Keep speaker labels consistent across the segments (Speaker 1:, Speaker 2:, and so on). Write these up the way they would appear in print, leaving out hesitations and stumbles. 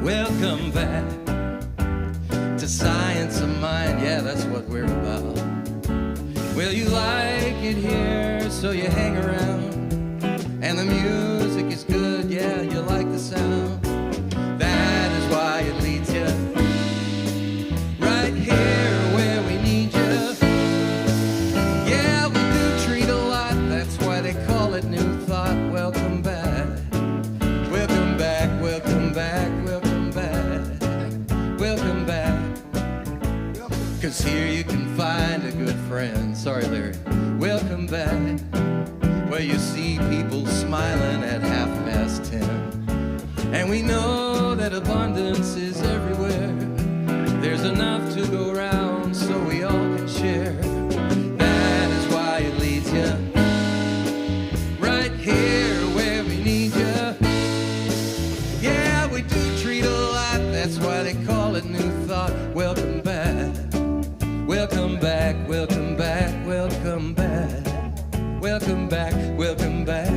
Speaker 1: Welcome back to Science of Mind. Yeah, that's what we're about. Well, you like it here, so you hang around. And the music is good, yeah, you like the sound. That is why it leads you right here where we need you. Yeah, we do treat a lot, that's why they call it New Thought. Welcome back, welcome back, welcome back, welcome back, welcome back. 'Cause here you can find a good friend. Sorry, Larry. Welcome back, where you see people smiling at 10:30. And we know that abundance is everywhere. There's enough to go around so we all can share. That is why it leads you right here where we need you. Yeah, we do treat a lot, that's why they call it New Thought. Welcome back, welcome back, welcome back, welcome back. Welcome back, welcome back.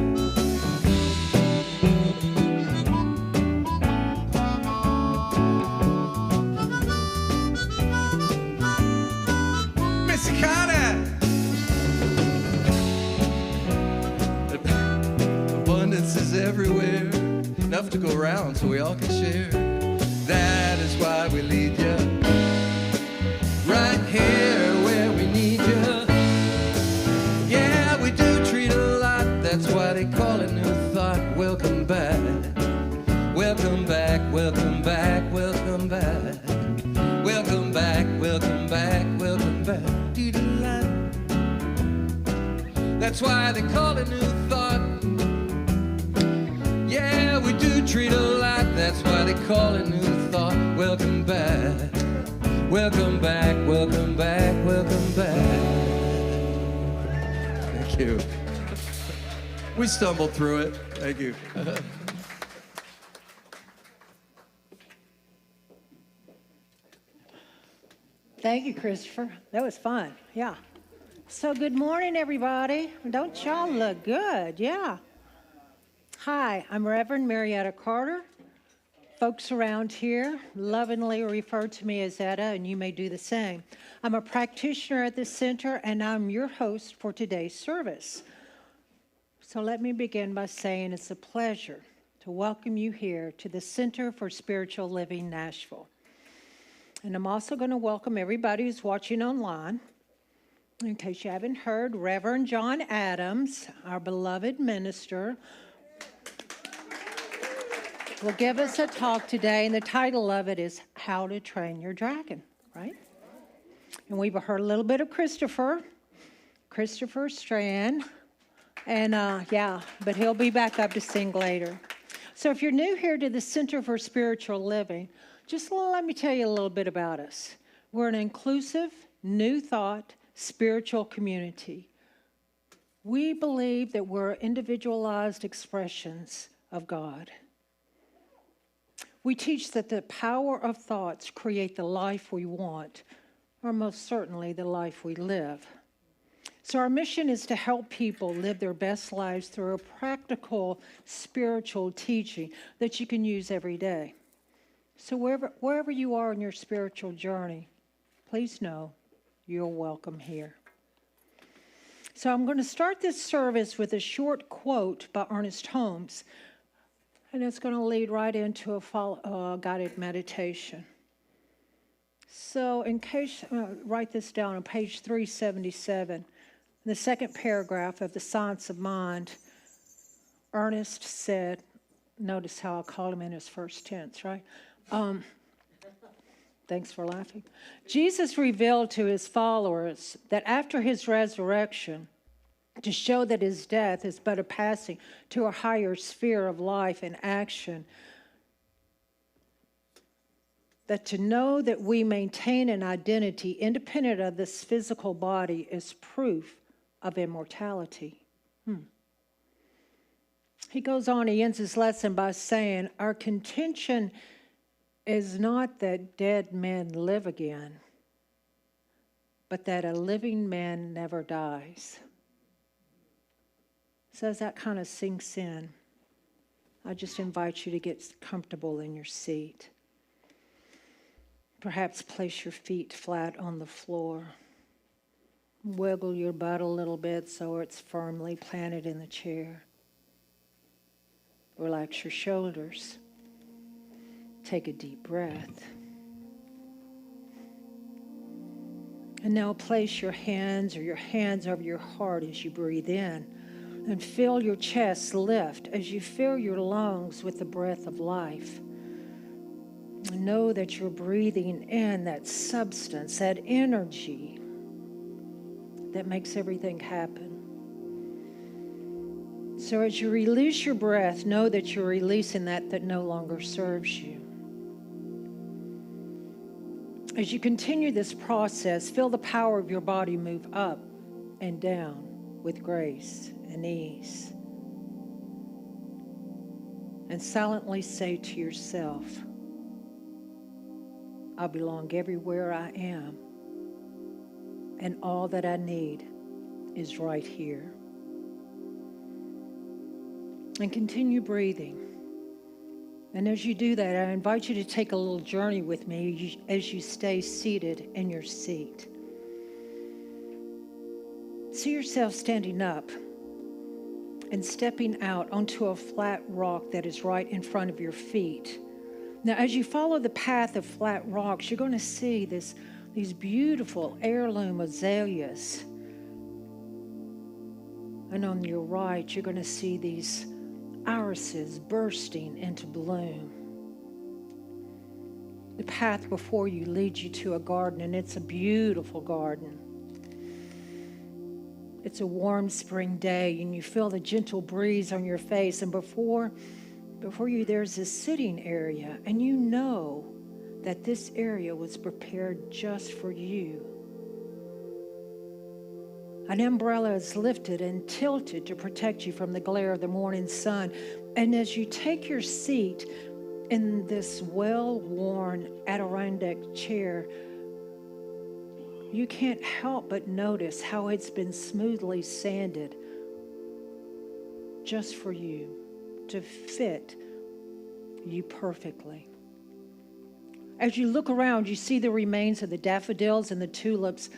Speaker 1: Miss Carter! Abundance is everywhere, enough to go around so we all can share. That is why we lead you right here where we need you. That's why they call it New Thought. Welcome back, welcome back, welcome back, welcome back, welcome back, welcome back, welcome back. That's why they call it New Thought. Yeah, we do treat a lot, that's why they call it New Thought. Welcome back, welcome back, welcome back, welcome back. Thank you. We stumbled through it. Thank you.
Speaker 2: Thank you, Christopher. That was fun. Yeah. So good morning, everybody. Don't y'all look good? Yeah. Hi, I'm Reverend Marietta Carter. Folks around here lovingly refer to me as Etta, and you may do the same. I'm a practitioner at this center, and I'm your host for today's service. So let me begin by saying it's a pleasure to welcome you here to the Center for Spiritual Living Nashville. And I'm also going to welcome everybody who's watching online. In case you haven't heard, Reverend John Adams, our beloved minister, will give us a talk today, and the title of it is How to Train Your Dragon, right? And we've heard a little bit of Christopher Strand. And but he'll be back up to sing later. So if you're new here to the Center for Spiritual Living, just let me tell you a little bit about us. We're an inclusive, new thought, spiritual community. We believe that we're individualized expressions of God. We teach that the power of thoughts create the life we want, or most certainly the life we live. So our mission is to help people live their best lives through a practical spiritual teaching that you can use every day. So wherever you are in your spiritual journey, please know you're welcome here. So I'm going to start this service with a short quote by Ernest Holmes, and it's going to lead right into a guided meditation. So in case, write this down on page 377. In the second paragraph of the Science of Mind, Ernest said, notice how I called him in his first tense, right? Thanks for laughing. Jesus revealed to his followers that after his resurrection, to show that his death is but a passing to a higher sphere of life and action, that to know that we maintain an identity independent of this physical body is proof of immortality. He goes on, he ends his lesson by saying, our contention is not that dead men live again, but that a living man never dies. So as that kind of sinks in, I just invite you to get comfortable in your seat. Perhaps place your feet flat on the floor. Wiggle your butt a little bit so it's firmly planted in the chair. Relax your shoulders. Take a deep breath. And now place your hands over your heart as you breathe in. And feel your chest lift as you fill your lungs with the breath of life. And know that you're breathing in that substance, that energy that makes everything happen. So as you release your breath, know that you're releasing that no longer serves you. As you continue this process, feel the power of your body move up and down with grace and ease. And silently say to yourself, I belong everywhere I am, and all that I need is right here. And continue breathing. And as you do that, I invite you to take a little journey with me as you stay seated in your seat. See yourself standing up and stepping out onto a flat rock that is right in front of your feet. Now, as you follow the path of flat rocks, you're going to see these beautiful heirloom azaleas. And on your right, you're going to see these irises bursting into bloom. The path before you leads you to a garden, and it's a beautiful garden. It's a warm spring day, and you feel the gentle breeze on your face, and before you there's this sitting area, and you know that this area was prepared just for you. An umbrella is lifted and tilted to protect you from the glare of the morning sun. And as you take your seat in this well-worn Adirondack chair, you can't help but notice how it's been smoothly sanded just for you, to fit you perfectly. As you look around, you see the remains of the daffodils and the tulips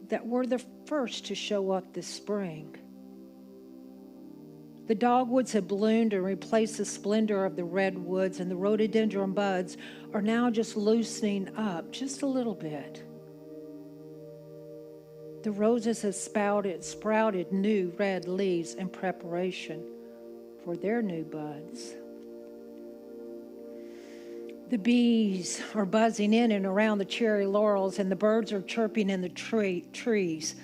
Speaker 2: that were the first to show up this spring. The dogwoods have bloomed and replaced the splendor of the redwoods, and the rhododendron buds are now just loosening up just a little bit. The roses have sprouted new red leaves in preparation for their new buds. The bees are buzzing in and around the cherry laurels, and the birds are chirping in the trees.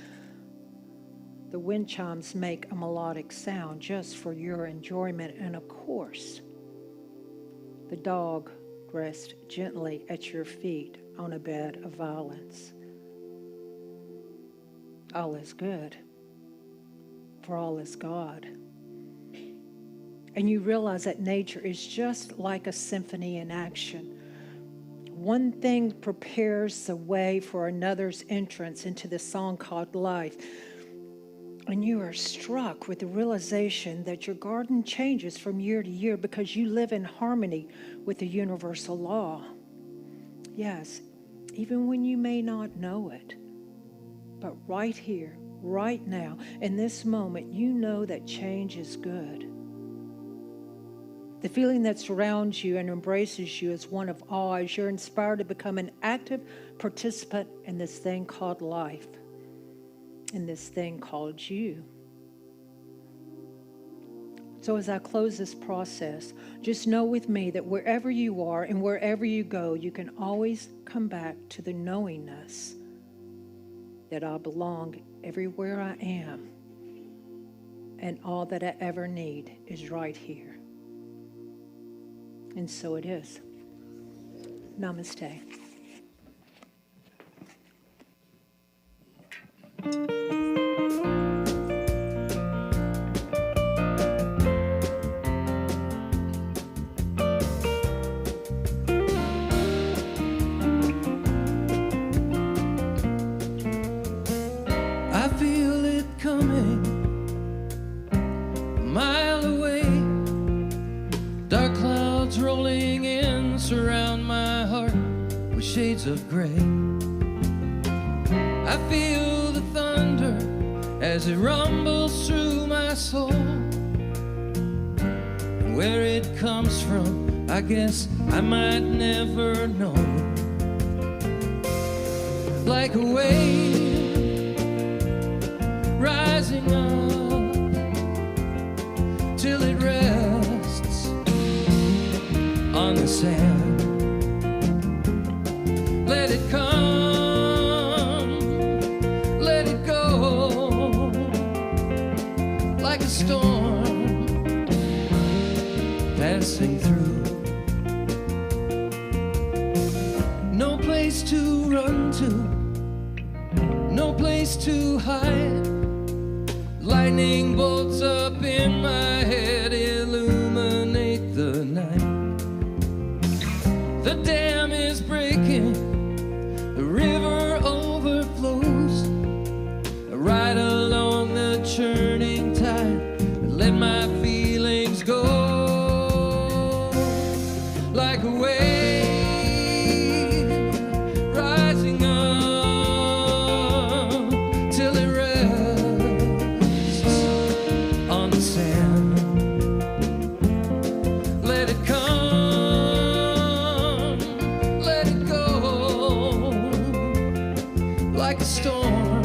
Speaker 2: The wind chimes make a melodic sound just for your enjoyment. And of course, the dog rests gently at your feet on a bed of violets. All is good, for all is God. And you realize that nature is just like a symphony in action. One thing prepares the way for another's entrance into the song called life. And you are struck with the realization that your garden changes from year to year because you live in harmony with the universal law. Yes, even when you may not know it. But right here, right now, in this moment, you know that change is good. The feeling that surrounds you and embraces you is one of awe as you're inspired to become an active participant in this thing called life, in this thing called you. So as I close this process, just know with me that wherever you are and wherever you go, you can always come back to the knowingness that I belong everywhere I am, and all that I ever need is right here. And so it is. Namaste.
Speaker 1: I feel it coming a mile away. Dark clouds rolling in surround my heart with shades of gray. I feel the thunder as it rumbles through my soul. And where it comes from, I guess I might never know. Like a wave rising up till it rests on the sand. Let it come, let it go, like a storm passing through. No place to run to, no place to hide. Lightning bolts up in my head, illuminate the night. The dam is breaking, the river overflows. I ride along the churning tide and let my feelings go. Like a wave rising up till it rests on the sand. Let it come, let it go, like a storm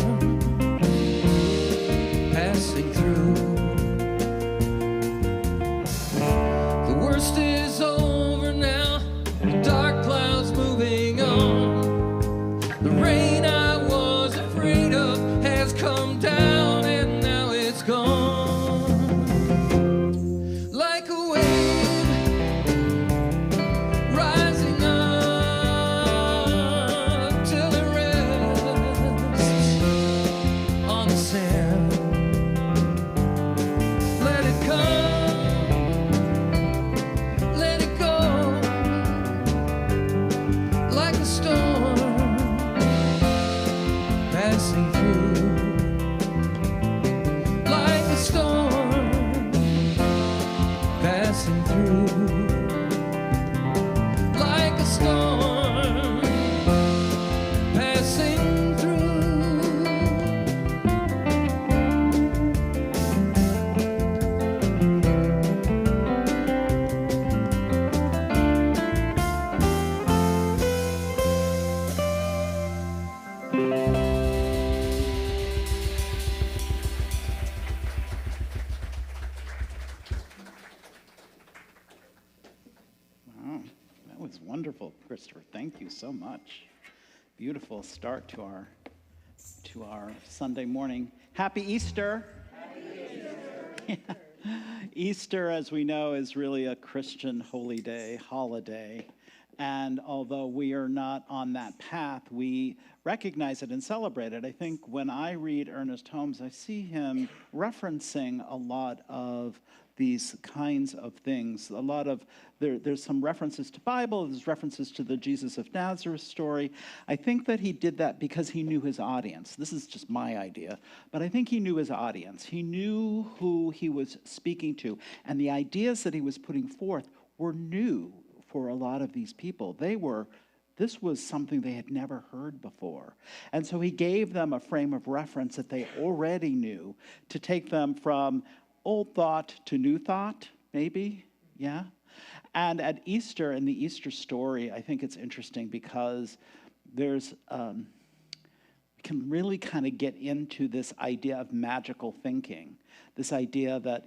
Speaker 1: passing through. The worst is over now, the dark clouds moving on. The rain I was afraid of has come down and now it's gone. Like a wave rising up till it rests on the sand. Let it come, let it go, like a storm passing through. Like a storm passing through. Like a storm passing through.
Speaker 3: Wow, that was wonderful, Christopher. Thank you so much. Beautiful start to our Sunday morning. Happy Easter. Happy Easter. Easter, as we know, is really a Christian holy day, holiday. And although we are not on that path, we recognize it and celebrate it. I think when I read Ernest Holmes, I see him referencing a lot of these kinds of things. A lot of, there's some references to Bible, there's references to the Jesus of Nazareth story. I think that he did that because he knew his audience. This is just my idea, but I think he knew his audience. He knew who he was speaking to, and the ideas that he was putting forth were new for a lot of these people. This was something they had never heard before. And so he gave them a frame of reference that they already knew to take them from old thought to new thought, maybe, yeah? And at Easter, in the Easter story, I think it's interesting because there's, we can really kind of get into this idea of magical thinking, this idea that,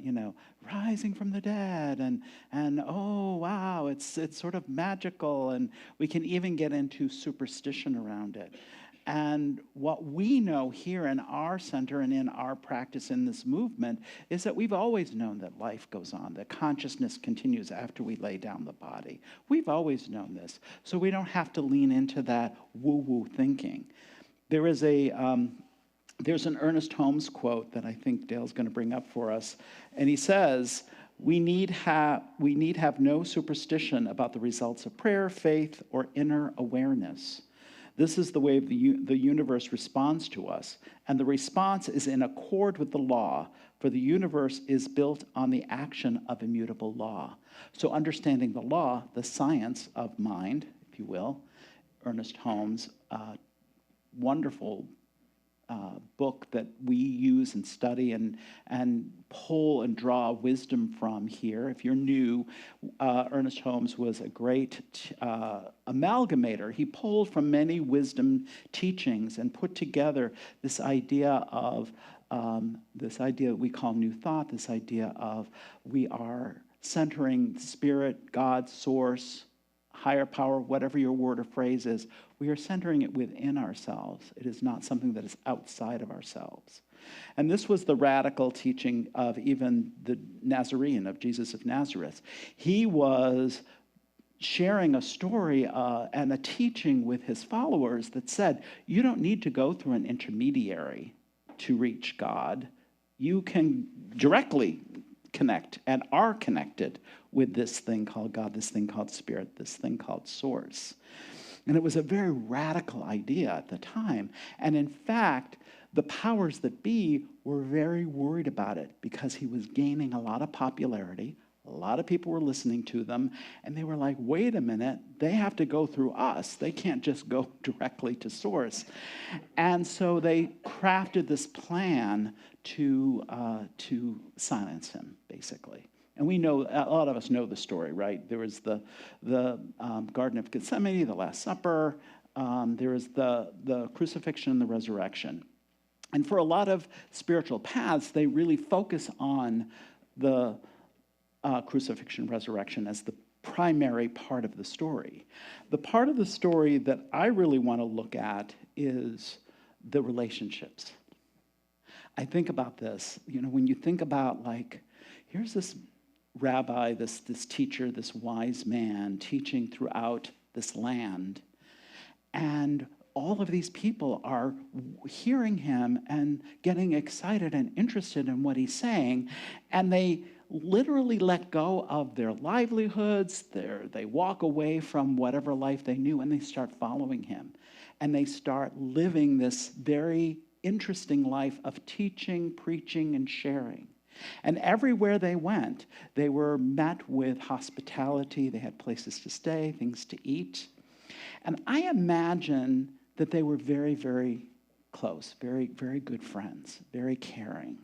Speaker 3: rising from the dead, and oh, wow, it's sort of magical, and we can even get into superstition around it. And what we know here in our center and in our practice in this movement is that we've always known that life goes on, that consciousness continues after we lay down the body. We've always known this, so we don't have to lean into that woo-woo thinking. There's an Ernest Holmes quote that I think Dale's going to bring up for us, and he says, we need have no superstition about the results of prayer, faith, or inner awareness. This is the way the universe responds to us, and the response is in accord with the law, for the universe is built on the action of immutable law. So understanding the law, the science of mind, if you will, Ernest Holmes' wonderful book that we use and study and pull and draw wisdom from here. If you're new, Ernest Holmes was a great amalgamator. He pulled from many wisdom teachings and put together this idea of this idea that we call New Thought, this idea of we are centering spirit, God, source, higher power, whatever your word or phrase is, we are centering it within ourselves. It is not something that is outside of ourselves. And this was the radical teaching of even the Nazarene, of Jesus of Nazareth. He was sharing a story and a teaching with his followers that said, you don't need to go through an intermediary to reach God. You can directly connect and are connected with this thing called God, this thing called Spirit, this thing called Source. And it was a very radical idea at the time. And in fact, the powers that be were very worried about it because he was gaining a lot of popularity. A lot of people were listening to them, and they were like, wait a minute, they have to go through us. They can't just go directly to source. And so they crafted this plan to silence him, basically. And we know, a lot of us know the story, right? There was the Garden of Gethsemane, the Last Supper. There was the crucifixion and the resurrection. And for a lot of spiritual paths, they really focus on the crucifixion, resurrection as the primary part of the story. The part of the story that I really want to look at is the relationships. I think about this, when you think about, like, here's this rabbi, this teacher, this wise man teaching throughout this land, and all of these people are hearing him and getting excited and interested in what he's saying, and they literally let go of their livelihoods, they walk away from whatever life they knew, and they start following him. And they start living this very interesting life of teaching, preaching, and sharing. And everywhere they went, they were met with hospitality, they had places to stay, things to eat. And I imagine that they were very, very close, very, very good friends, very caring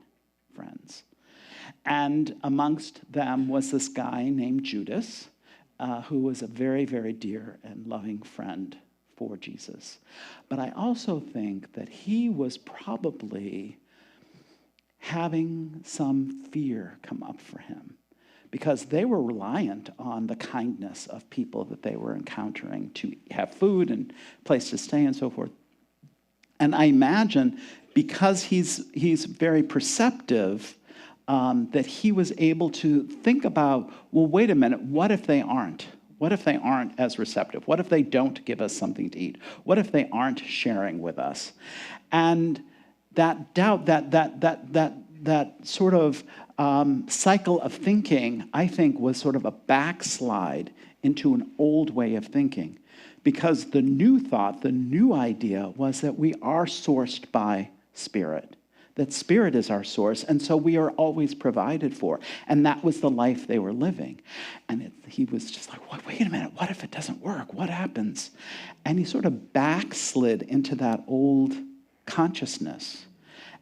Speaker 3: friends. And amongst them was this guy named Judas, who was a very, very dear and loving friend for Jesus. But I also think that he was probably having some fear come up for him because they were reliant on the kindness of people that they were encountering to have food and place to stay and so forth. And I imagine because he's very perceptive, that he was able to think about, well, wait a minute, what if they aren't? What if they aren't as receptive? What if they don't give us something to eat? What if they aren't sharing with us? And that doubt, that sort of cycle of thinking, I think, was sort of a backslide into an old way of thinking. Because the new thought, the new idea was that we are sourced by Spirit. That Spirit is our source, and so we are always provided for. And that was the life they were living. And he was just like, wait a minute, what if it doesn't work? What happens? And he sort of backslid into that old consciousness.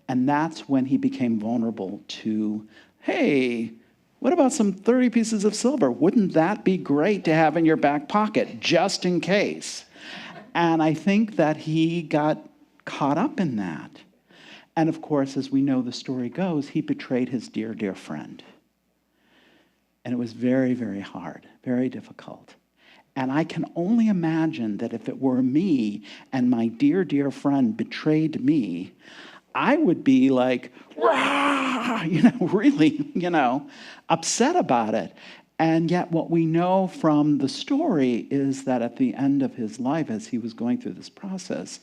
Speaker 3: And that's when he became vulnerable to, hey, what about some 30 pieces of silver? Wouldn't that be great to have in your back pocket, just in case? And I think that he got caught up in that. And of course, as we know the story goes, he betrayed his dear, dear friend. And it was very, very hard, very difficult. And I can only imagine that if it were me and my dear, dear friend betrayed me, I would be like, rah, really, upset about it. And yet what we know from the story is that at the end of his life, as he was going through this process,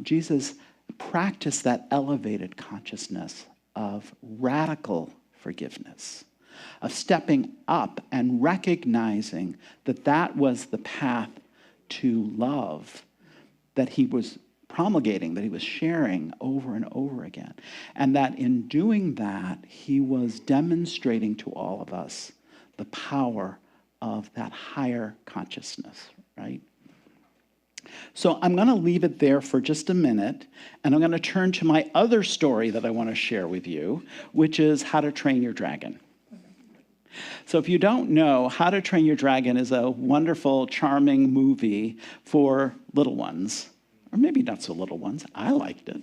Speaker 3: Jesus practiced that elevated consciousness of radical forgiveness, of stepping up and recognizing that that was the path to love that he was promulgating, that he was sharing over and over again. And that in doing that, he was demonstrating to all of us the power of that higher consciousness, right? So I'm going to leave it there for just a minute, and I'm going to turn to my other story that I want to share with you, which is How to Train Your Dragon. So if you don't know, How to Train Your Dragon is a wonderful, charming movie for little ones, or maybe not so little ones. I liked it.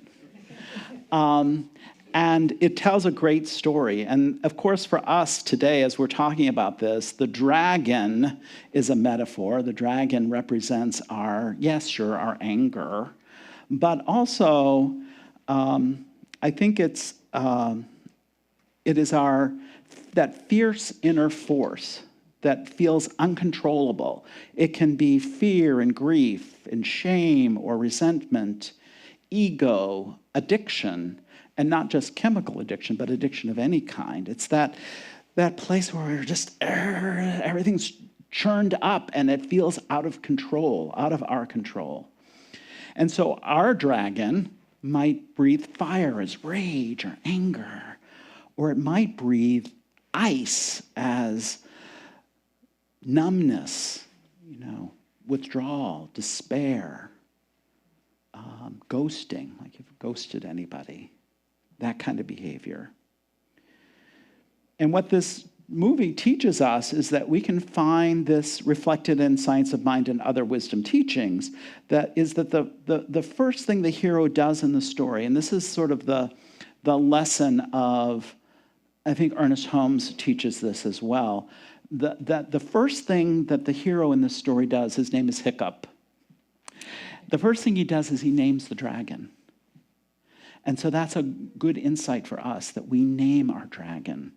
Speaker 3: And it tells a great story. And of course, for us today, as we're talking about this, the dragon is a metaphor. The dragon represents our anger. But also, I think it is that fierce inner force that feels uncontrollable. It can be fear and grief and shame or resentment, ego, addiction, and not just chemical addiction, but addiction of any kind. It's that place where we're just, everything's churned up and it feels out of control, out of our control. And so our dragon might breathe fire as rage or anger, or it might breathe ice as numbness, withdrawal, despair, ghosting, like you've ghosted anybody, that kind of behavior. And what this movie teaches us is that we can find this reflected in Science of Mind and other wisdom teachings, that the first thing the hero does in the story, and this is sort of the lesson of, I think Ernest Holmes teaches this as well, that the first thing that the hero in this story does, his name is Hiccup. The first thing he does is he names the dragon. And so that's a good insight for us, that we name our dragon.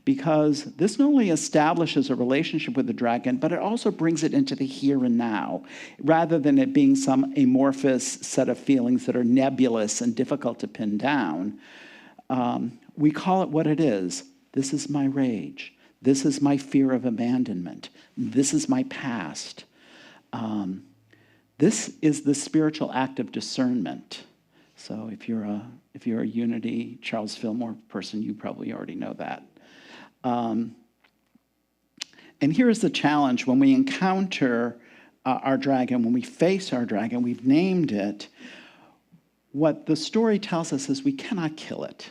Speaker 3: Because this not only establishes a relationship with the dragon, but it also brings it into the here and now, rather than it being some amorphous set of feelings that are nebulous and difficult to pin down. We call it what it is. This is my rage. This is my fear of abandonment. This is my past. This is the spiritual act of discernment. So if you're a Unity Charles Fillmore person, you probably already know that. And here's the challenge. When we encounter our dragon, when we face our dragon, we've named it, what the story tells us is we cannot kill it.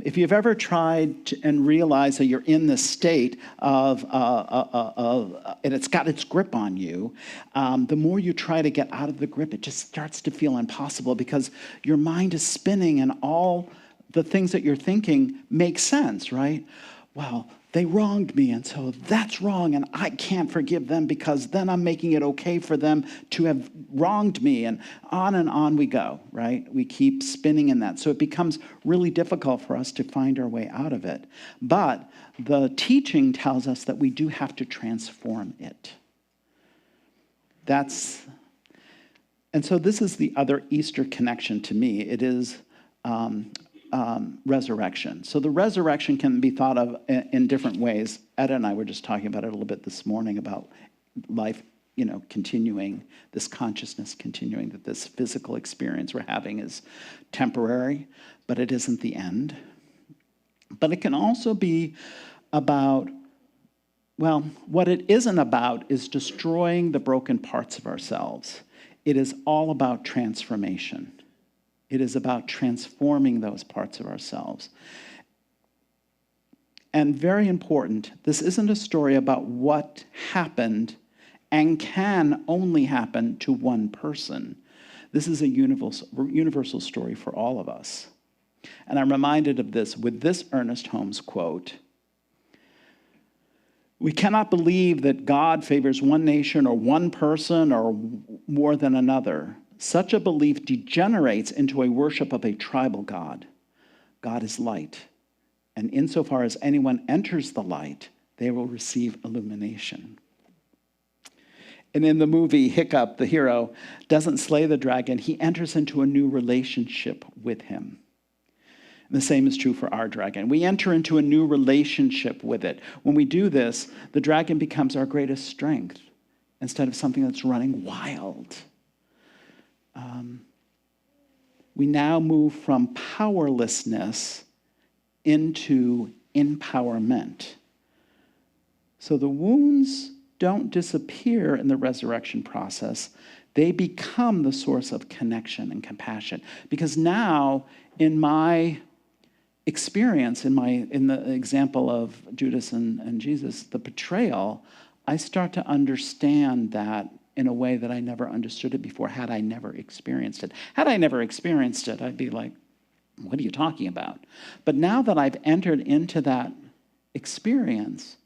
Speaker 3: If you've ever tried and realized that you're in this state of and it's got its grip on you, the more you try to get out of the grip, it just starts to feel impossible because your mind is spinning and all the things that you're thinking make sense, right? Well, they wronged me, and so that's wrong, and I can't forgive them because then I'm making it okay for them to have wronged me, and on we go, right? We keep spinning in that. So it becomes really difficult for us to find our way out of it. But the teaching tells us that we do have to transform it. And so this is the other Easter connection to me. It is resurrection. So the resurrection can be thought of in different ways. Ed and I were just talking about it a little bit this morning, about life, continuing, this consciousness continuing, that this physical experience we're having is temporary, but it isn't the end. But it can also be about, what it isn't about is destroying the broken parts of ourselves. It is all about transformation. It is about transforming those parts of ourselves. And very important, this isn't a story about what happened and can only happen to one person. This is a universal story for all of us. And I'm reminded of this with this Ernest Holmes quote: "We cannot believe that God favors one nation or one person or more than another. Such a belief degenerates into a worship of a tribal God. God is light, and insofar as anyone enters the light, they will receive illumination." And in the movie, Hiccup, the hero, doesn't slay the dragon. He enters into a new relationship with him. And the same is true for our dragon. We enter into a new relationship with it. When we do this, the dragon becomes our greatest strength instead of something that's running wild. We now move from powerlessness into empowerment. So the wounds don't disappear in the resurrection process. They become the source of connection and compassion. Because now, in my experience, in the example of Judas and Jesus, the betrayal, I start to understand that in a way that I never understood it before had I never experienced it. Had I never experienced it, I'd be like, what are you talking about? But now that I've entered into that experience,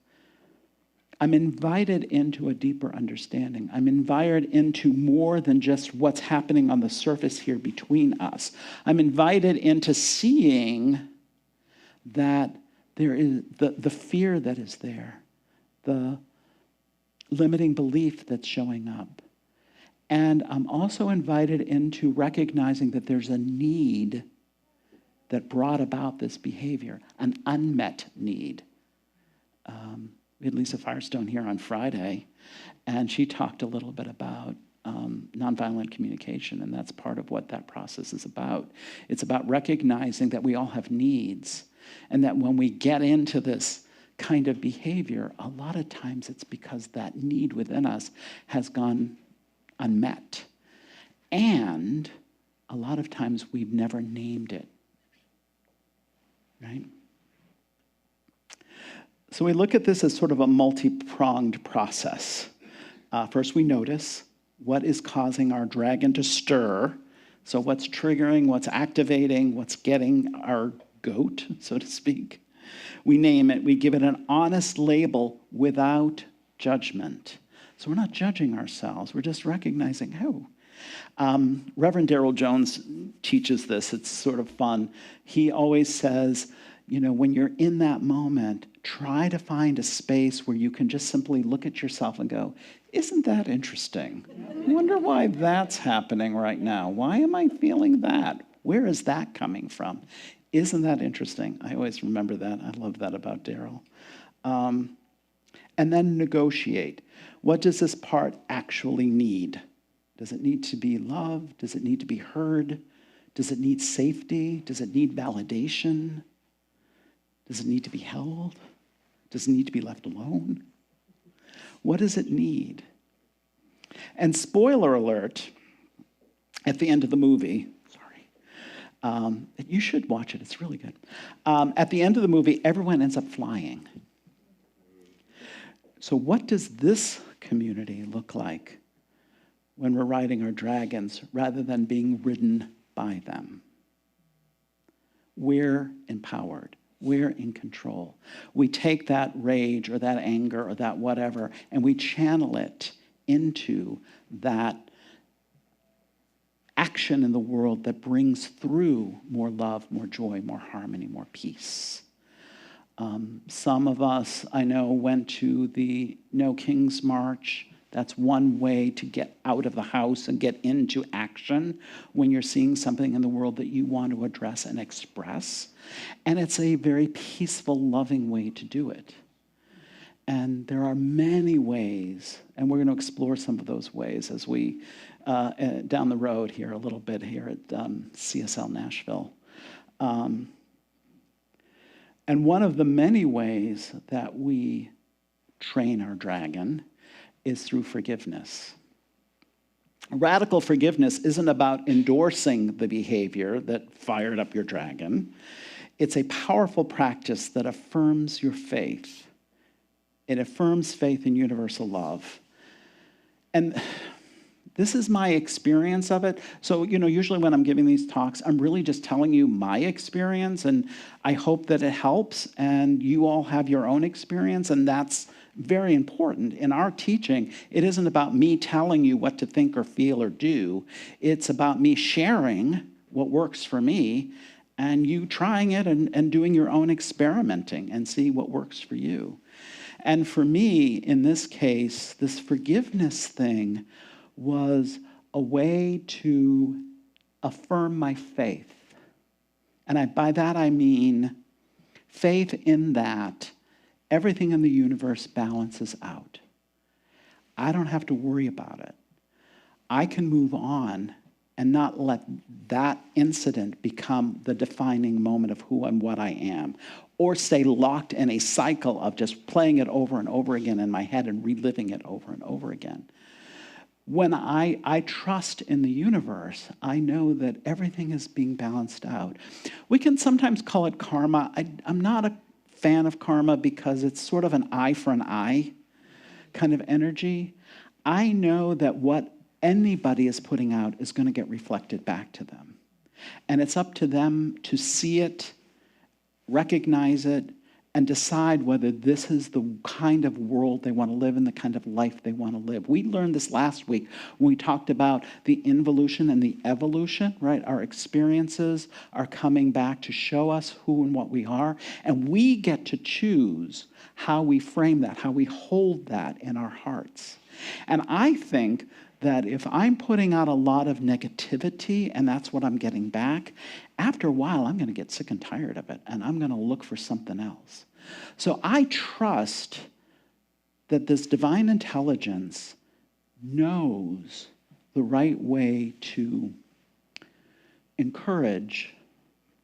Speaker 3: I'm invited into a deeper understanding. I'm invited into more than just what's happening on the surface here between us. I'm invited into seeing that there is the fear that is there, the limiting belief that's showing up. And I'm also invited into recognizing that there's a need that brought about this behavior, an unmet need. We had Lisa Firestone here on Friday, and she talked a little bit about nonviolent communication, and that's part of what that process is about. It's about recognizing that we all have needs, and that when we get into this kind of behavior, a lot of times it's because that need within us has gone unmet. And a lot of times we've never named it, right? So we look at this as sort of a multi-pronged process. First, we notice what is causing our dragon to stir. So what's triggering, what's activating, what's getting our goat, so to speak. We name it, we give it an honest label without judgment. So we're not judging ourselves, we're just recognizing, Reverend Darrell Jones teaches this, it's sort of fun. He always says, when you're in that moment, try to find a space where you can just simply look at yourself and go, isn't that interesting? I wonder why that's happening right now. Why am I feeling that? Where is that coming from? Isn't that interesting? I always remember that. I love that about Darrell. And then negotiate. What does this part actually need? Does it need to be loved? Does it need to be heard? Does it need safety? Does it need validation? Does it need to be held? Does it need to be left alone? What does it need? And spoiler alert, at the end of the movie, you should watch it, it's really good. At the end of the movie, everyone ends up flying. So what does this community look like when we're riding our dragons rather than being ridden by them? We're empowered. We're in control. We take that rage or that anger or that whatever, and we channel it into that action in the world that brings through more love, more joy, more harmony, more peace. Some of us, I know, went to the No Kings March. That's one way to get out of the house and get into action when you're seeing something in the world that you want to address and express. And it's a very peaceful, loving way to do it. And there are many ways, and we're going to explore some of those ways as we, down the road here, a little bit here at CSL Nashville. And one of the many ways that we train our dragon is through forgiveness. Radical forgiveness isn't about endorsing the behavior that fired up your dragon. It's a powerful practice that affirms your faith. It affirms faith in universal love. And this is my experience of it. So, usually when I'm giving these talks, I'm really just telling you my experience, and I hope that it helps, and you all have your own experience, and that's very important. In our teaching, it isn't about me telling you what to think or feel or do. It's about me sharing what works for me, and you trying it and doing your own experimenting and see what works for you. And for me, in this case, this forgiveness thing was a way to affirm my faith. And by that I mean faith in that everything in the universe balances out. I don't have to worry about it. I can move on and not let that incident become the defining moment of who and what I am, or stay locked in a cycle of just playing it over and over again in my head and reliving it over and over again. When I trust in the universe, I know that everything is being balanced out. We can sometimes call it karma. I'm not a fan of karma because it's sort of an eye for an eye kind of energy. I know that what anybody is putting out is going to get reflected back to them. And it's up to them to see it, recognize it, and decide whether this is the kind of world they want to live in, the kind of life they want to live. We learned this last week when we talked about the involution and the evolution, right? Our experiences are coming back to show us who and what we are, and we get to choose how we frame that, how we hold that in our hearts. And I think that if I'm putting out a lot of negativity and that's what I'm getting back, after a while I'm going to get sick and tired of it and I'm going to look for something else. So I trust that this divine intelligence knows the right way to encourage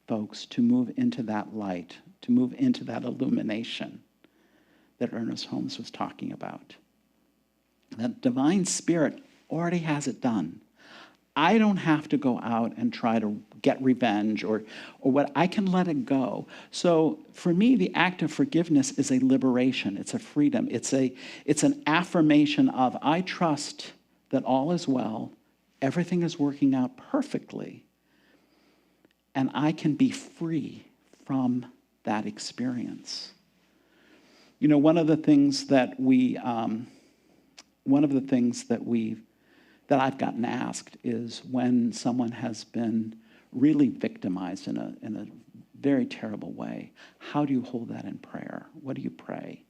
Speaker 3: folks to move into that light, to move into that illumination that Ernest Holmes was talking about. That divine spirit already has it done. I don't have to go out and try to get revenge or what. I can let it go. So for me, the act of forgiveness is a liberation. It's a freedom. It's an affirmation of, I trust that all is well, everything is working out perfectly, and I can be free from that experience. You know, one of the things that I've gotten asked is when someone has been really victimized in a very terrible way, how do you hold that in prayer? What do you pray?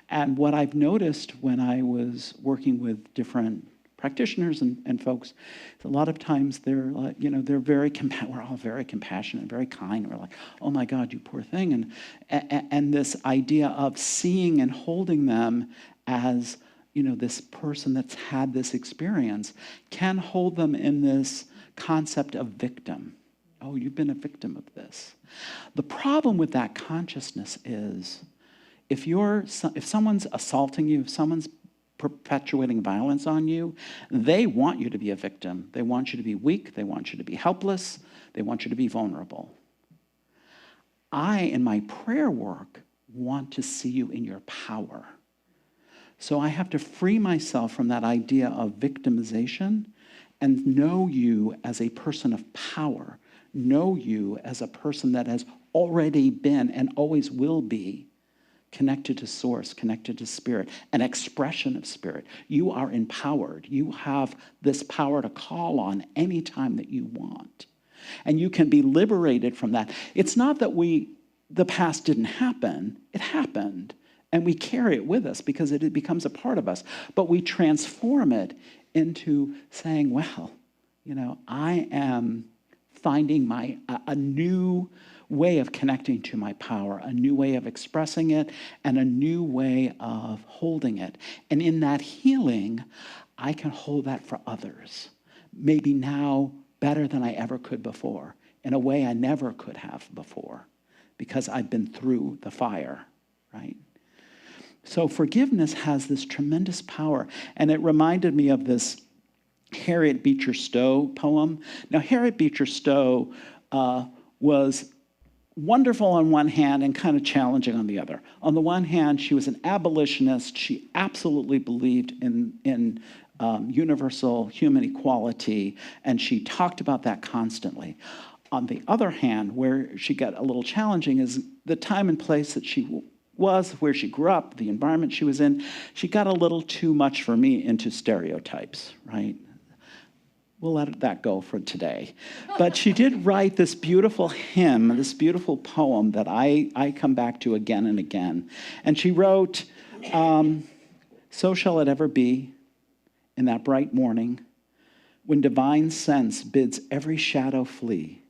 Speaker 3: And what I've noticed when I was working with different practitioners and folks, a lot of times they're like, they're we're all very compassionate, very kind. We're like, oh my God, you poor thing. And this idea of seeing and holding them as this person that's had this experience can hold them in this concept of victim. Oh, you've been a victim of this. The problem with that consciousness is if someone's assaulting you, if someone's perpetuating violence on you, they want you to be a victim. They want you to be weak. They want you to be helpless. They want you to be vulnerable. I, in my prayer work, want to see you in your power. So I have to free myself from that idea of victimization and know you as a person of power, know you as a person that has already been and always will be connected to source, connected to spirit, an expression of spirit. You are empowered. You have this power to call on any time that you want. And you can be liberated from that. It's not that the past didn't happen. It happened. And we carry it with us because it becomes a part of us. But we transform it into saying, well, I am finding a new way of connecting to my power, a new way of expressing it, and a new way of holding it. And in that healing, I can hold that for others. Maybe now better than I ever could before, in a way I never could have before, because I've been through the fire, right? So forgiveness has this tremendous power. And it reminded me of this Harriet Beecher Stowe poem. Now, Harriet Beecher Stowe was wonderful on one hand and kind of challenging on the other. On the one hand, she was an abolitionist. She absolutely believed in universal human equality, and she talked about that constantly. On the other hand, where she got a little challenging is the time and place that she was, where she grew up, the environment she was in. She got a little too much for me into stereotypes, right? We'll let that go for today. But she did write this beautiful hymn, this beautiful poem that I come back to again and again. And she wrote, so shall it ever be in that bright morning when divine sense bids every shadow flee.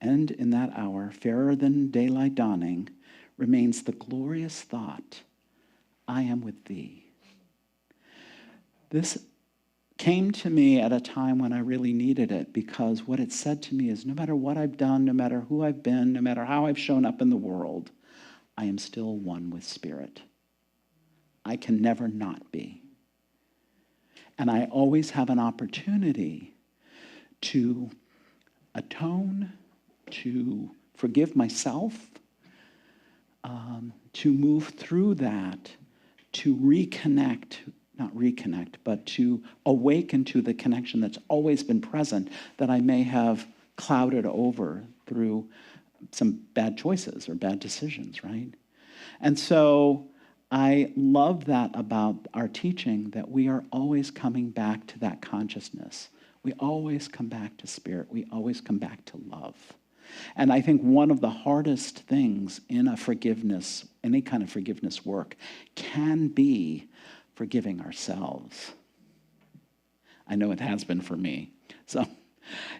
Speaker 3: And in that hour, fairer than daylight dawning, remains the glorious thought, I am with thee. This came to me at a time when I really needed it, because what it said to me is, no matter what I've done, no matter who I've been, no matter how I've shown up in the world, I am still one with Spirit. I can never not be. And I always have an opportunity to atone, to forgive myself, to move through that, to reconnect, not reconnect, but to awaken to the connection that's always been present that I may have clouded over through some bad choices or bad decisions, right? And so I love that about our teaching, that we are always coming back to that consciousness. We always come back to Spirit. We always come back to love. And I think one of the hardest things in a forgiveness, any kind of forgiveness work, can be forgiving ourselves. I know it has been for me. So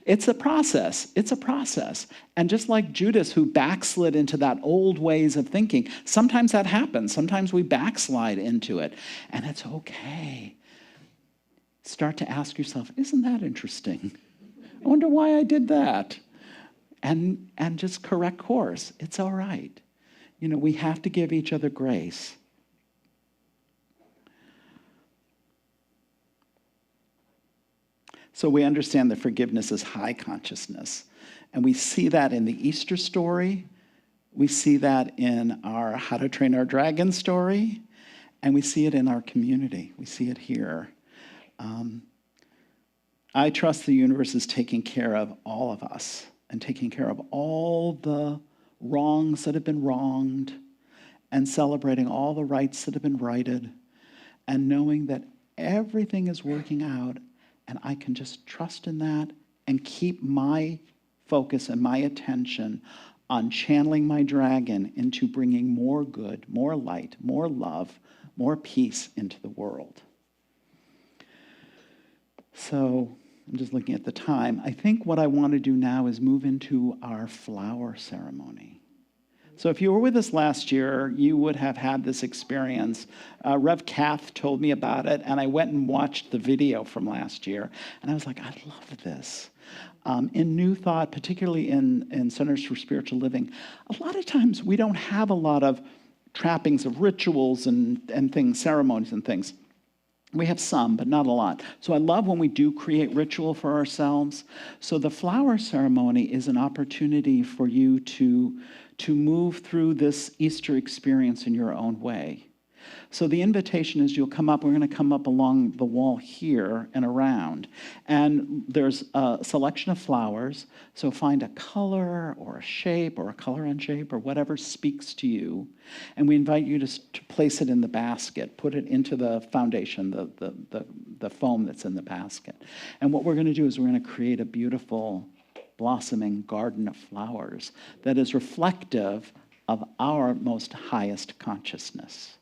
Speaker 3: it's a process. It's a process. And just like Judas, who backslid into that old ways of thinking, sometimes that happens. Sometimes we backslide into it. And it's okay. Start to ask yourself, isn't that interesting? I wonder why I did that. And just correct course. It's all right. You know, we have to give each other grace. So we understand that forgiveness is high consciousness. And we see that in the Easter story. We see that in our How to Train Our Dragon story. And we see it in our community. We see it here. I trust the universe is taking care of all of us and taking care of all the wrongs that have been wronged and celebrating all the rights that have been righted and knowing that everything is working out, and I can just trust in that and keep my focus and my attention on channeling my dragon into bringing more good, more light, more love, more peace into the world. So I'm just looking at the time. I think what I want to do now is move into our flower ceremony. So if you were with us last year, you would have had this experience. Rev Kath told me about it, and I went and watched the video from last year, and I was like, I love this. In New Thought, particularly in Centers for Spiritual Living, a lot of times we don't have a lot of trappings of rituals and things, ceremonies and things. We have some, but not a lot. So I love when we do create ritual for ourselves. So the flower ceremony is an opportunity for you to move through this Easter experience in your own way. So the invitation is you'll come up, we're going to come up along the wall here and around. And there's a selection of flowers. So find a color or a shape or a color and shape or whatever speaks to you. And we invite you to place it in the basket, put it into the foundation, the foam that's in the basket. And what we're going to do is we're going to create a beautiful blossoming garden of flowers that is reflective of our most highest consciousness.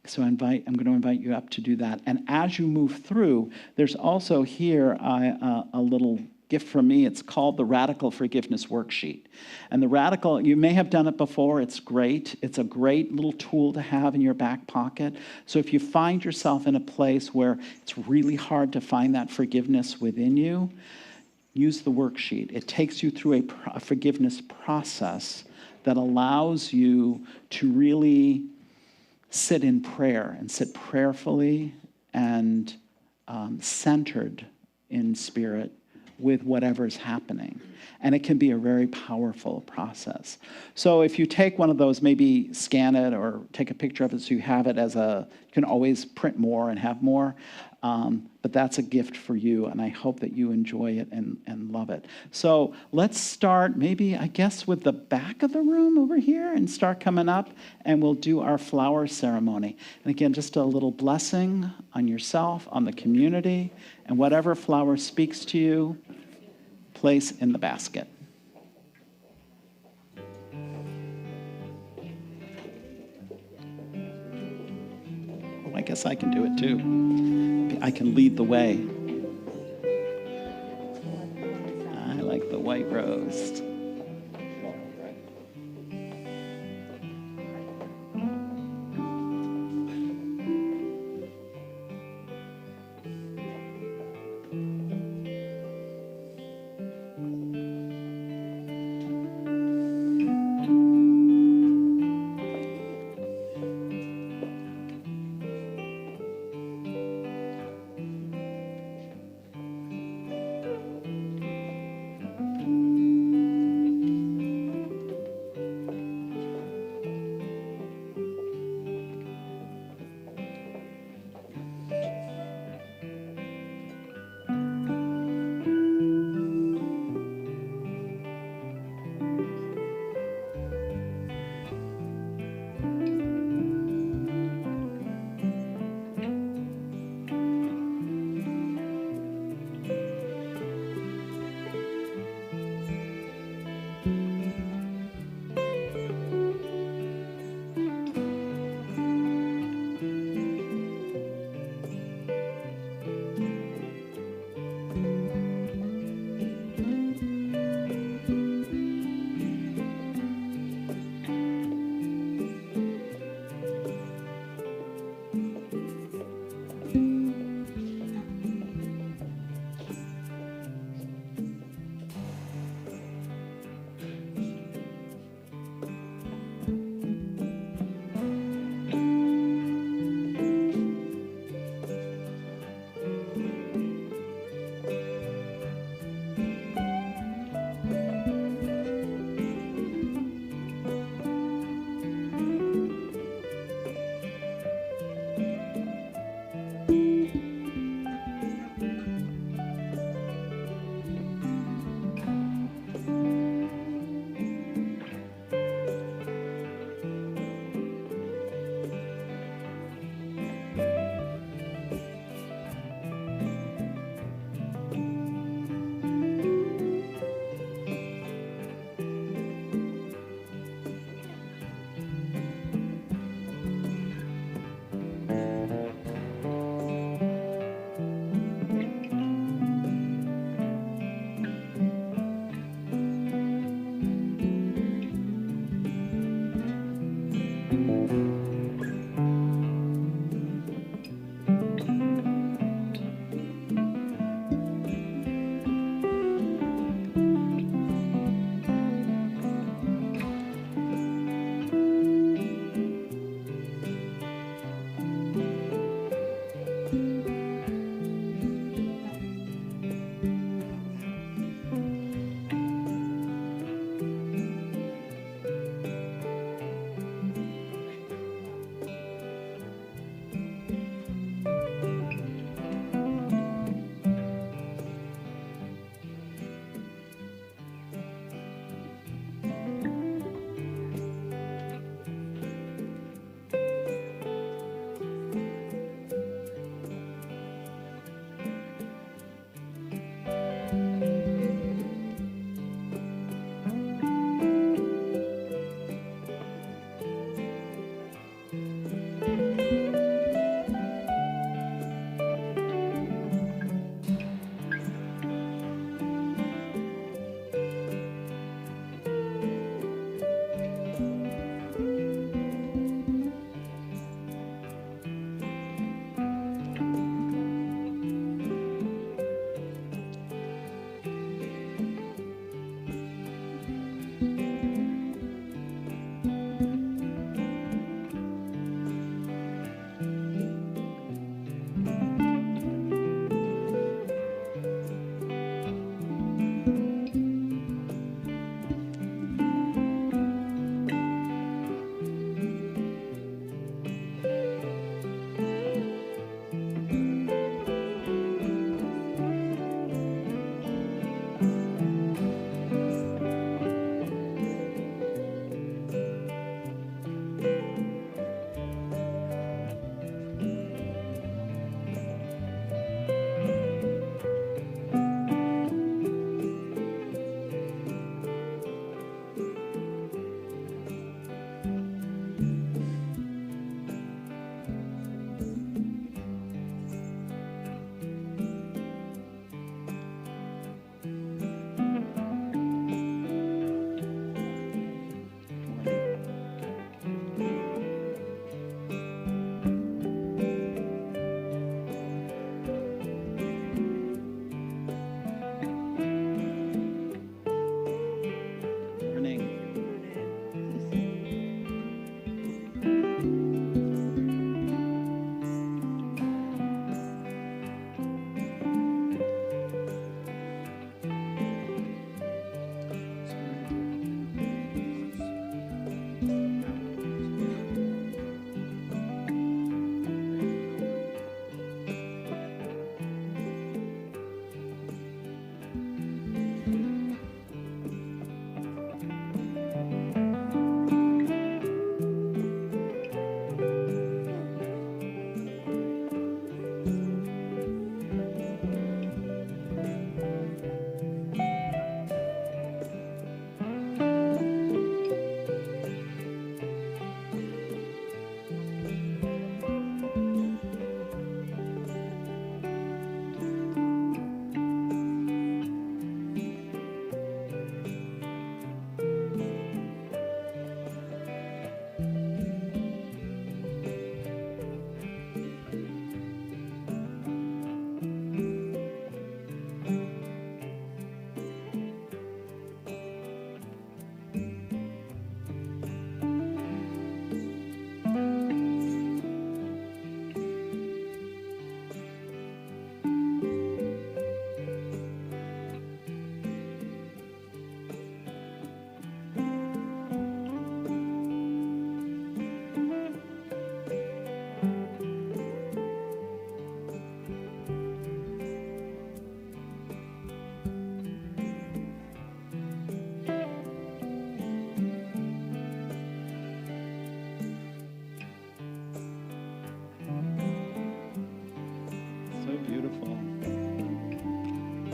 Speaker 3: So I'm going to invite you up to do that. And as you move through, there's also here a little gift from me. It's called the Radical Forgiveness Worksheet. And the Radical, you may have done it before. It's great. It's a great little tool to have in your back pocket. So if you find yourself in a place where it's really hard to find that forgiveness within you, use the worksheet. It takes you through a forgiveness process that allows you to really sit in prayer and sit prayerfully and centered in spirit with whatever's happening. And it can be a very powerful process. So if you take one of those, maybe scan it or take a picture of it so you have it you can always print more and have more. But that's a gift for you, and I hope that you enjoy it and love it. So let's start maybe, I guess, with the back of the room over here and start coming up, and we'll do our flower ceremony. And again, just a little blessing on yourself, on the community, and whatever flower speaks to you, place in the basket. Oh, I guess I can do it too. I can lead the way. I like the white rose.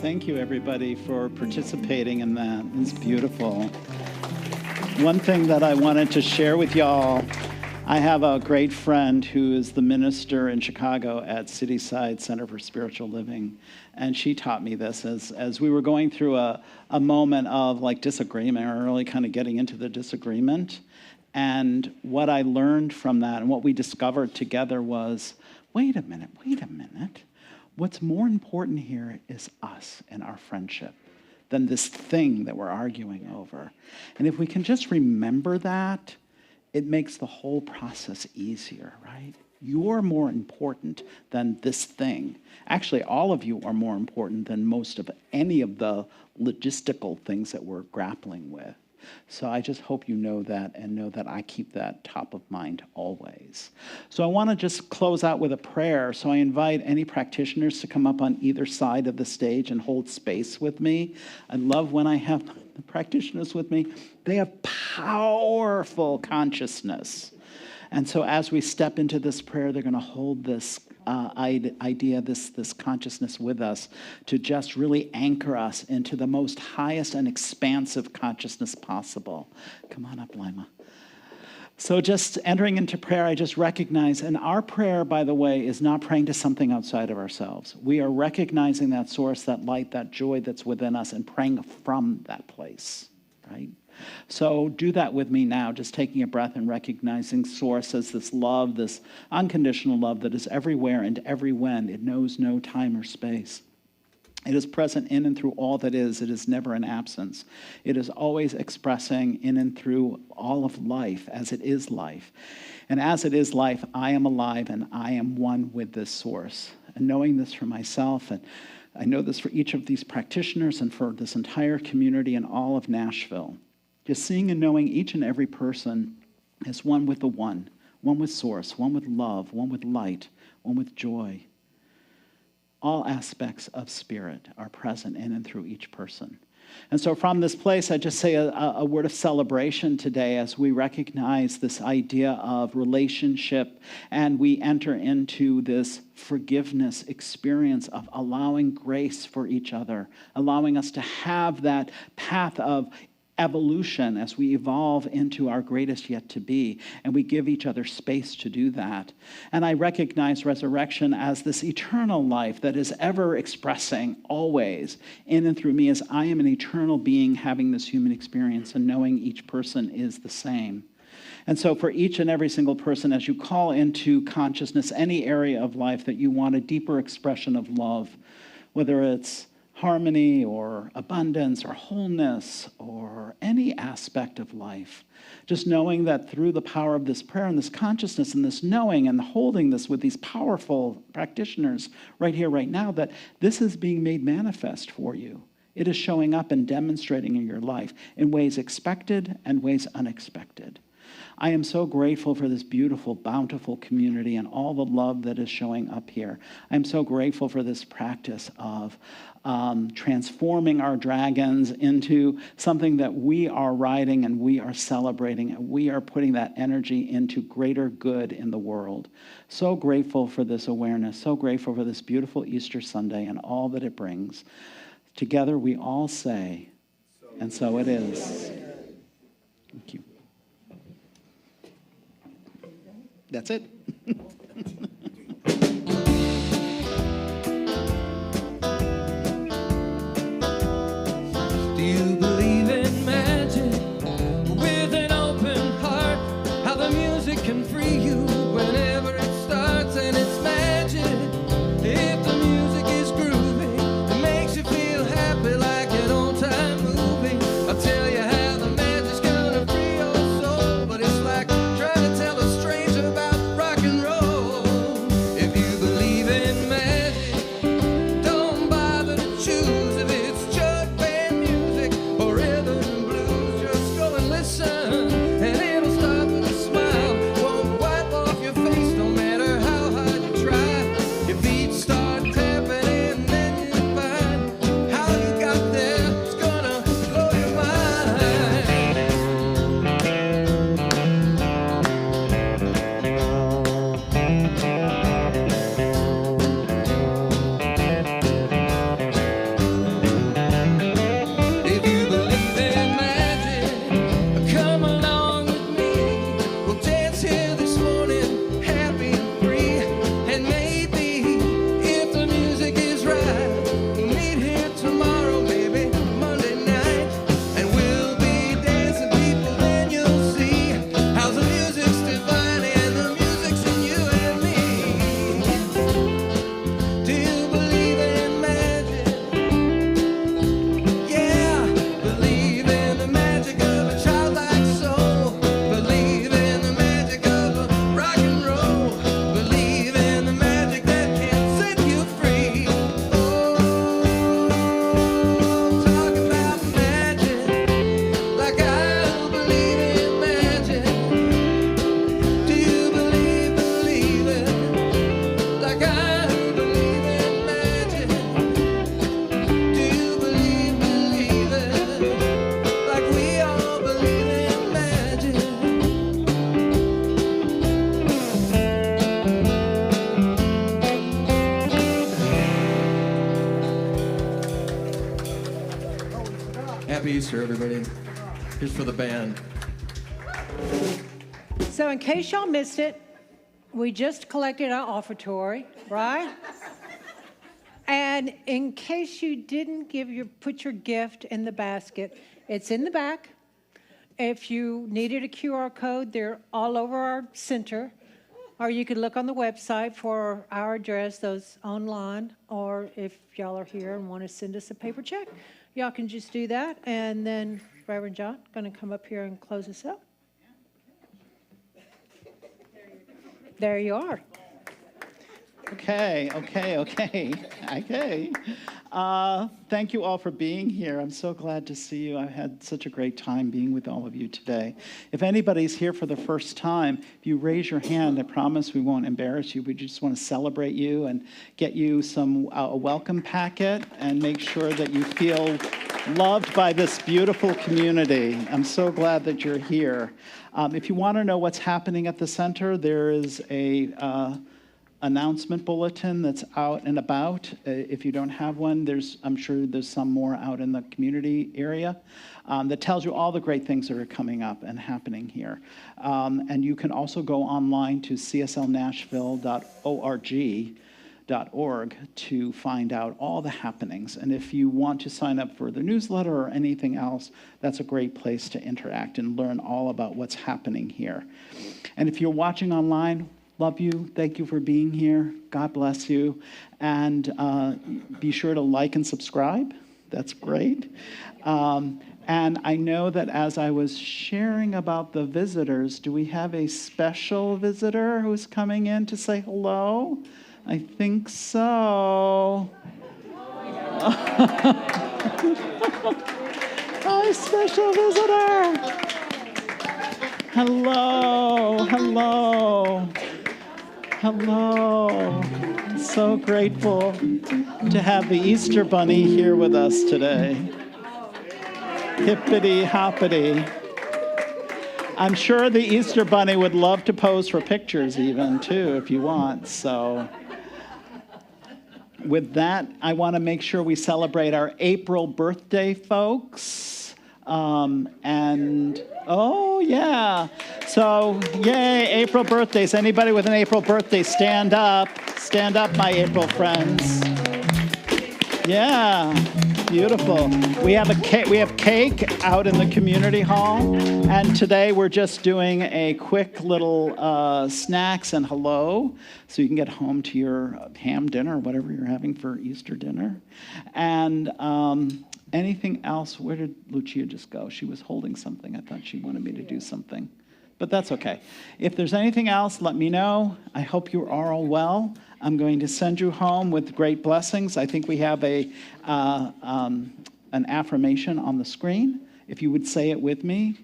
Speaker 3: Thank you, everybody, for participating in that. It's beautiful. One thing that I wanted to share with y'all, I have a great friend who is the minister in Chicago at Cityside Center for Spiritual Living, and she taught me this as we were going through a moment of like disagreement, or really kind of getting into the disagreement. And what I learned from that and what we discovered together was, wait a minute. What's more important here is us and our friendship than this thing that we're arguing over. And if we can just remember that, it makes the whole process easier, right? You're more important than this thing. Actually, all of you are more important than most of any of the logistical things that we're grappling with. So I just hope you know that and know that I keep that top of mind always. So I want to just close out with a prayer. So I invite any practitioners to come up on either side of the stage and hold space with me. I love when I have the practitioners with me. They have powerful consciousness. And so as we step into this prayer, they're going to hold this idea, this consciousness with us to just really anchor us into the most highest and expansive consciousness possible. Come on up, Lima. So just entering into prayer, I just recognize, and our prayer, by the way, is not praying to something outside of ourselves. We are recognizing that source, that light, that joy that's within us, and praying from that place, right? So do that with me now, just taking a breath and recognizing source as this love, this unconditional love that is everywhere and every when. It knows no time or space. It is present in and through all that is. It is never an absence. It is always expressing in and through all of life as it is life. And as it is life, I am alive and I am one with this source. And knowing this for myself, and I know this for each of these practitioners and for this entire community and all of Nashville, just seeing and knowing each and every person as one with the one with source, one with love, one with light, one with joy. All aspects of spirit are present in and through each person. And so from this place, I just say a word of celebration today as we recognize this idea of relationship and we enter into this forgiveness experience of allowing grace for each other, allowing us to have that path of evolution as we evolve into our greatest yet to be, and we give each other space to do that. And I recognize resurrection as this eternal life that is ever expressing always in and through me as I am an eternal being having this human experience and knowing each person is the same. And so for each and every single person, as you call into consciousness any area of life that you want a deeper expression of love, whether it's harmony or abundance or wholeness or any aspect of life. Just knowing that through the power of this prayer and this consciousness and this knowing and holding this with these powerful practitioners right here, right now, that this is being made manifest for you. It is showing up and demonstrating in your life in ways expected and ways unexpected. I am so grateful for this beautiful, bountiful community and all the love that is showing up here. I'm so grateful for this practice of transforming our dragons into something that we are riding and we are celebrating, and we are putting that energy into greater good in the world. So grateful for this awareness, so grateful for this beautiful Easter Sunday and all that it brings. Together we all say, and so it is. Thank you. That's it.
Speaker 1: Do you believe in magic? With an open heart, how the music can free you whenever it starts, and it's magic. If the music is groovy, it makes you feel happy like an old-time movie. I'll tell you how the magic's gonna free your soul, but it's like trying to tell a stranger about rock and roll. Happy Easter, everybody. Here's for the band.
Speaker 2: So in case y'all missed it, we just collected our offertory, right? And in case you didn't put your gift in the basket, it's in the back. If you needed a QR code, they're all over our center. Or you could look on the website for our address, those online. Or if y'all are here and want to send us a paper check, y'all can just do that. And then Reverend John, going to come up here and close us up. There you are.
Speaker 3: Okay. Thank you all for being here. I'm so glad to see you. I've had such a great time being with all of you today. If anybody's here for the first time, if you raise your hand, I promise we won't embarrass you. We just want to celebrate you and get you a welcome packet and make sure that you feel loved by this beautiful community. I'm so glad that you're here. If you want to know what's happening at the center, there is a announcement bulletin that's out and about. If you don't have one, I'm sure there's some more out in the community area that tells you all the great things that are coming up and happening here. And you can also go online to cslnashville.org to find out all the happenings. And if you want to sign up for the newsletter or anything else, that's a great place to interact and learn all about what's happening here. And if you're watching online, love you. Thank you for being here. God bless you. And be sure to like and subscribe. That's great. And I know that as I was sharing about the visitors, do we have a special visitor who's coming in to say hello? I think so. Hi, special visitor. Hello. I'm so grateful to have the Easter Bunny here with us today. Hippity hoppity. I'm sure the Easter Bunny would love to pose for pictures even too, if you want. So with that, I want to make sure we celebrate our April birthday folks. Oh yeah. So yay, April birthdays. Anybody with an April birthday, stand up. Stand up, my April friends. Yeah, beautiful. We have cake out in the community hall, and today we're just doing a quick little snacks and hello, so you can get home to your ham dinner or whatever you're having for Easter dinner. And anything else? Where did Lucia just go? She was holding something. I thought she wanted me to do something, but that's okay. If there's anything else, let me know. I hope you are all well. I'm going to send you home with great blessings. I think we have an affirmation on the screen. If you would say it with me.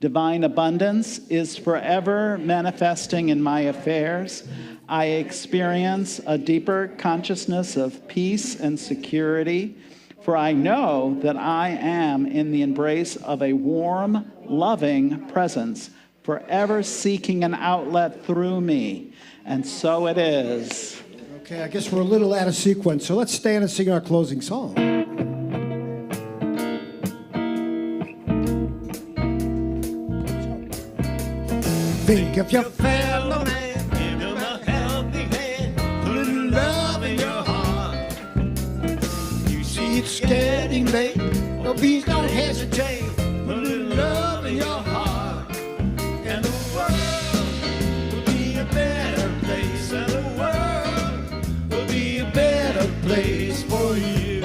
Speaker 3: Divine abundance is forever manifesting in my affairs. I experience a deeper consciousness of peace and security, for I know that I am in the embrace of a warm, loving presence, forever seeking an outlet through me. And so it is.
Speaker 4: Okay, I guess we're a little out of sequence, so let's stand and sing our closing song. Think of your fellow man, give him a helping hand, put a little love in your heart. You see it's getting late, no please don't hesitate, put a little love in your heart. And the world will be a better place, and the world will be a better place for you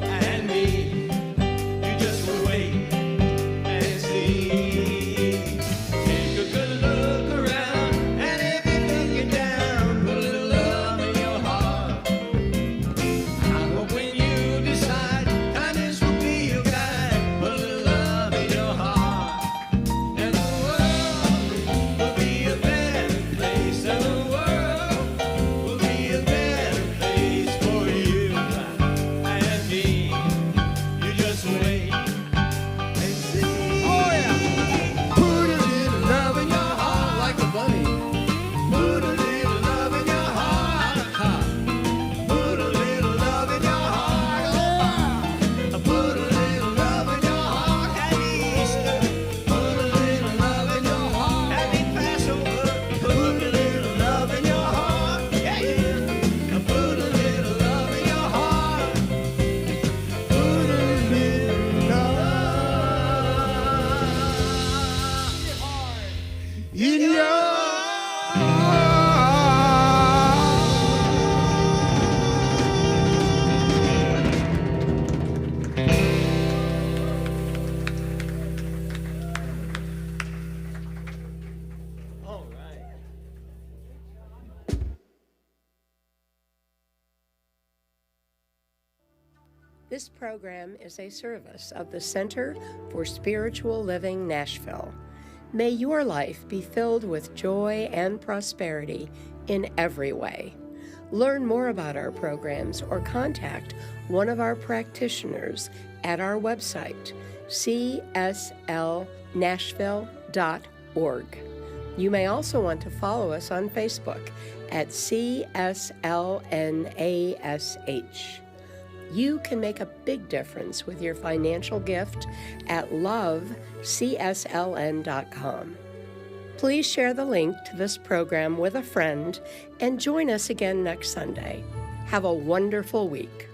Speaker 4: and me. You just wait and see. Take a good look around, and if you're looking down, put a little love in your heart. I hope when you decide kindness will be your guide, put a little love in your heart. And the world will be a better place, and the world will be a better place for you and me.
Speaker 5: This program is a service of the Center for Spiritual Living Nashville. May your life be filled with joy and prosperity in every way. Learn more about our programs or contact one of our practitioners at our website, cslnashville.org. You may also want to follow us on Facebook at CSLNASH. You can make a big difference with your financial gift at lovecsln.com. Please share the link to this program with a friend and join us again next Sunday. Have a wonderful week.